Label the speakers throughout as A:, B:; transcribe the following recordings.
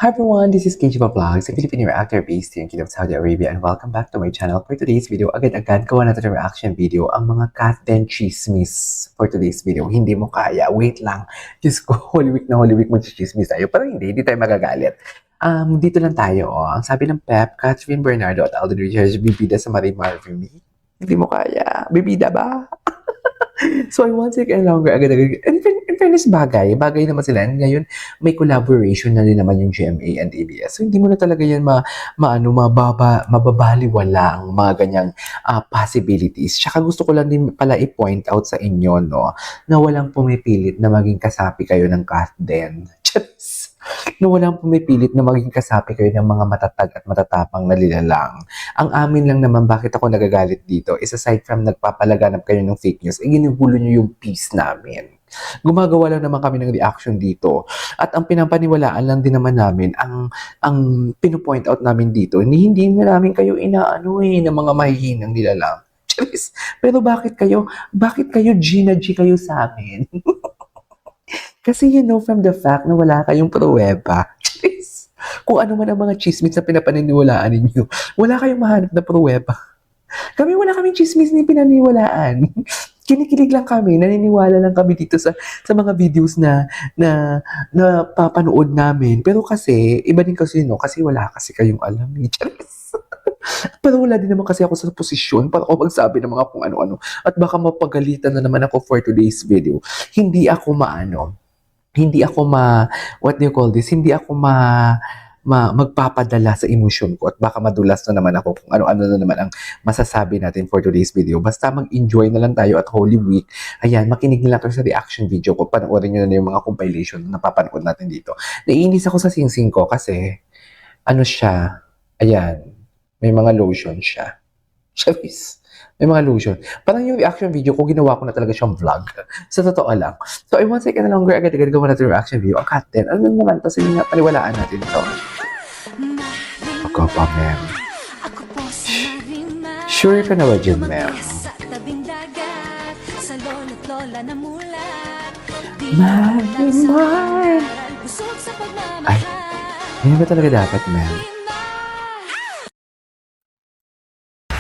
A: Hi everyone, this is KG Vlogs, a Filipino reactor based here in Kingdom of Saudi Arabia, and welcome back to my channel. For today's video, agad-agad gawa natin ng reaction video ang mga cat den chismis for today's video. Hindi mo kaya, wait lang. Diyos ko, Holy Week na Holy Week mag-chismis tayo. Pero hindi tayo magagalit. Dito lang tayo, Ang sabi ng Pep, Catherine Bernardo at Alden Richards, bibida sa Marimar for me. Hindi mo kaya. Bibida ba? So I won't take any longer agad-agad. In fairness, bagay naman sila. And ngayon, may collaboration na din naman yung GMA and ABS. So hindi mo na talaga yan mababaliwala ang mga ganyang possibilities. Tsaka gusto ko lang din pala i-point out sa inyo, no, na walang pumipilit na maging kasapi kayo ng cat den. Na walang pumipilit na maging kasapi kayo ng mga matatag at matatapang na lilalang. Ang amin lang naman bakit ako nagagalit dito is aside from nagpapalaganap kayo ng fake news, ginugulo nyo yung peace namin. Gumagawa lang naman kami ng reaction dito. At ang pinapaniwalaan lang din naman namin, ang pinupoint out namin dito, hindi na namin kayo inaano ng mga mahihinang nilalang. Pero bakit kayo G kayo sa amin? Kasi you know from the fact na wala kayong pruweba. Kung ano man ang mga chismis na pinapaniniwalaan ninyo, wala kayong mahanap na pruweba. Kami wala kaming chismis na pinaniniwalaan. Kinikilig lang kami, naniniwala lang kami dito sa mga videos na papanood namin. Pero kasi, iba din kasi, no? Kasi wala kasi kayong alam. Pero wala din naman kasi ako sa posisyon para ako magsabi ng mga kung ano-ano. At baka mapagalitan na naman ako for today's video. Hindi ako magpapadala sa emosyon ko at baka madulas na naman ako kung ano-ano na naman ang masasabi natin for today's video. Basta mag-enjoy na lang tayo at Holy Week. Ayan, makinig na lang kayo sa reaction video ko. Panoorin nyo na yung mga compilation na napapanood natin dito. Naiinis ako sa singsing ko kasi ano siya, ayan, may mga lotion siya. Charis. May mga lotion. Parang yung reaction video ko, ginawa ko na talaga siyang vlog. Sa totoo lang. So, I won't take any longer. Agad-agad gawa natin yung reaction video. Ang cat den. Ano naman? Tapos yung paniwalaan natin ito. Ako pa, ma'am. Sure ka na ba dyan, ma'am? Marimar! Ay, hindi ba talaga dapat, ma'am?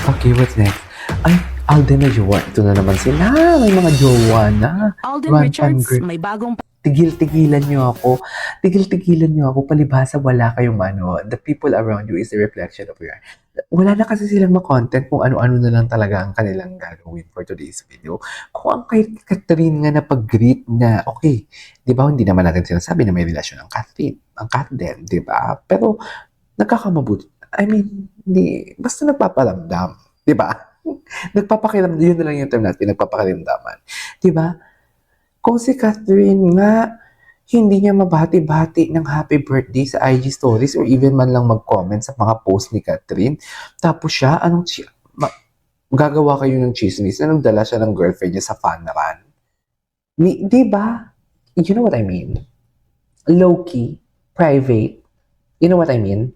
A: Okay, what's next? Ay, Alden na jowa. Ito na naman sila. May mga jowa na.
B: Alden Richards, may bagong...
A: Tigil-tigilan nyo ako. Tigil-tigilan nyo ako. Palibhasa wala kayong The people around you is the reflection of your... Wala na kasi silang ma-content kung ano-ano na lang talaga ang kanilang gagawin for today's video. Kung ang kay Catherine nga na pag-greet na, okay, di ba, hindi naman natin sinasabi na may relasyon ang Catherine, ang Cat den, di ba? Pero, nagkakamabuti. I mean, hindi, basta nagpaparamdam, di ba? Nagpapakiramdam, yun na lang yung term natin, nagpapakiramdaman. Di ba? Kung si Catherine nga, hindi niya mabati-bati ng happy birthday sa IG stories or even man lang mag-comment sa mga post ni Catherine, tapos siya, gagawa kayo ng chismis na nagdala siya ng girlfriend niya sa fun run. Di ba? You know what I mean? Low-key, private. You know what I mean?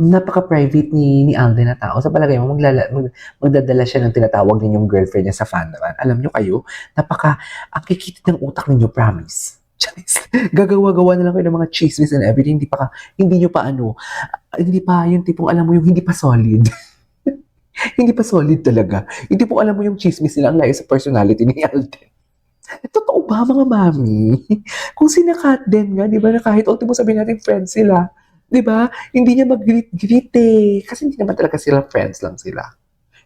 A: Napaka-private ni Alden na tao. Sa palagay mo, magdadala siya ng tinatawag ninyong girlfriend niya sa fan run. Alam nyo kayo, ang kikitid ng utak ninyo, promise. Gagawa-gawa na lang kayo ng mga chismis and everything. Hindi pa yung tipong alam mo yung hindi pa solid. Hindi pa solid talaga. Hindi po alam mo yung chismis nila ang layo sa personality ni Alden. Totoo ba mga mami? Kung sinakat din nga, di ba, na kahit ultimo sabihin natin friends sila, di ba? Hindi niya mag-greet Kasi hindi naman talaga sila friends lang sila.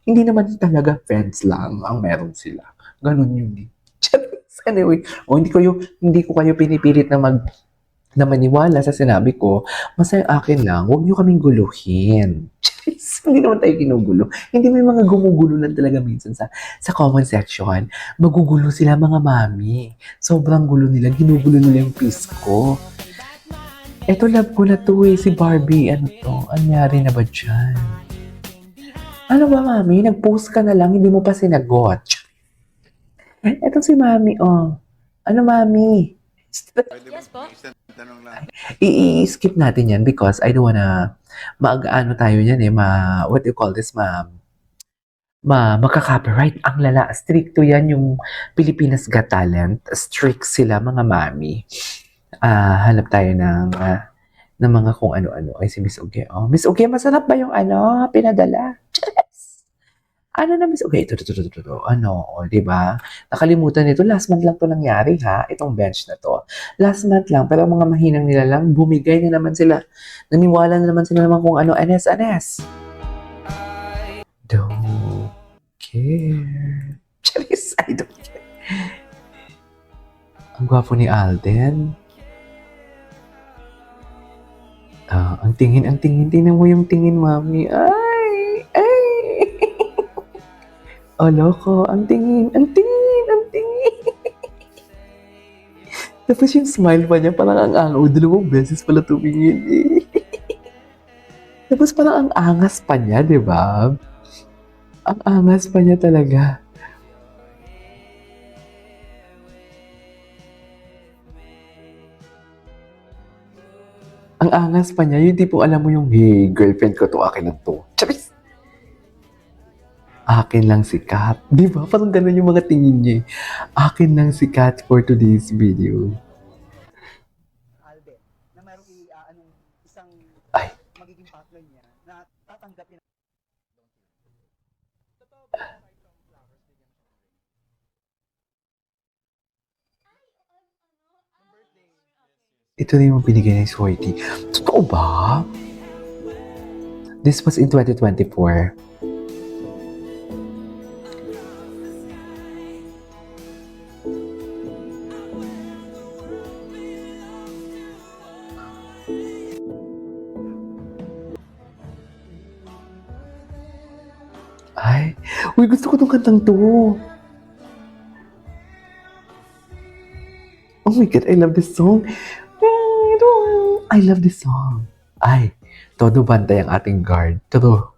A: Hindi naman talaga friends lang ang meron sila. Ganun yun eh. Anyway, hindi ko kayo pinipilit na maniwala sa sinabi ko. Masaya akin lang, huwag niyo kaming guluhin. Hindi naman tayo ginugulo. Hindi may mga gumugulo lang talaga minsan sa comment section. Magugulo sila mga mami. Sobrang gulo nila. Ginugulo nila yung peace ko. Eto, love ko na to si Barbie. Ano to? Anyari na ba dyan? Ano ba, mami? Nag-post ka na lang, hindi mo pa sinagot. Eto si mami, oh. Ano, mami?
B: Yes po?
A: I-skip natin yan because I don't wanna tayo yan what do you call this, magka-copyright. Ang lala, stricto yan yung Pilipinas Got Talent. Strict sila mga mami. Hanap tayo ng ng mga kung ano-ano. Ay, si Miss Uge. Oh, Miss Uge, masarap ba yung pinadala? Yes! Ano na, Miss Uge? Ito. Ano, o, di ba? Nakalimutan nito. Last month lang to nangyari, ha? Itong bench na to. Last month lang, pero ang mga mahinang nila lang, bumigay na naman sila. Naniwala na naman sila naman kung ano, anes. Don't care. Charis, I don't care. Ang gwapo ni Alden. Ang tingin. Tingnan mo yung tingin, mami. Ay! Oh, loko. Ang tingin. Tapos yung smile pa niya, parang ang angaw. Dalawang beses pala tumingin eh. Tapos parang ang angas pa niya, di ba? Ang angas pa niya talaga. Ang angas pa niya, yung tipong alam mo yung, hey, girlfriend ko to, akin lang to. Charis! Akin lang si Kat. Di ba? Parang ganun yung mga tingin niya. Akin lang si Kat for today's video.
C: Alden, na mayroong isang
A: Ay.
C: magiging partner niya na tatanggapin.
A: Ito na yung binigay ni Swarty. Totoo ba? This was in 2024. Ay, uy, gusto ko tong kantang to. Oh my God, I love this song. I love this song. Ay, todo bantay ang ating guard. Todo.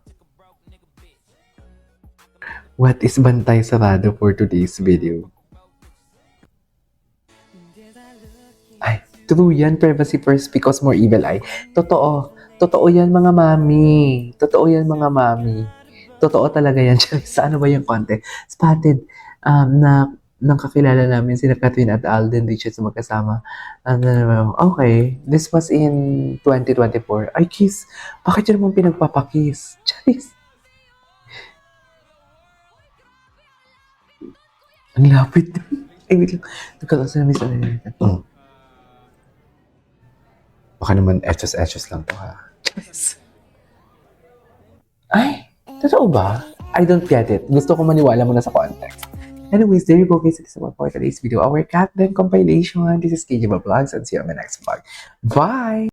A: What is bantay sarado for today's video? Ay, true yan, privacy first because more evil eye. Totoo. Totoo yan mga mami. Totoo yan mga mami. Totoo talaga yan. Sa ano ba yung content? Spotted nang kakilala namin sina Catherine at Alden Richards magkasama. Okay, this was in 2024. Ay, kiss. Bakit yun naman pinagpapakiss? Charis. Ang lapit. Ay, wait lang. Nagkakasa na miss Baka naman etchos lang to, ha? Charis. Ay, totoo ba? I don't get it. Gusto ko maniwala muna sa context. Anyways, there you go guys. This is for today's video. Our Cat Den compilation. This is KJ Vlogs and see you on my next vlog. Bye!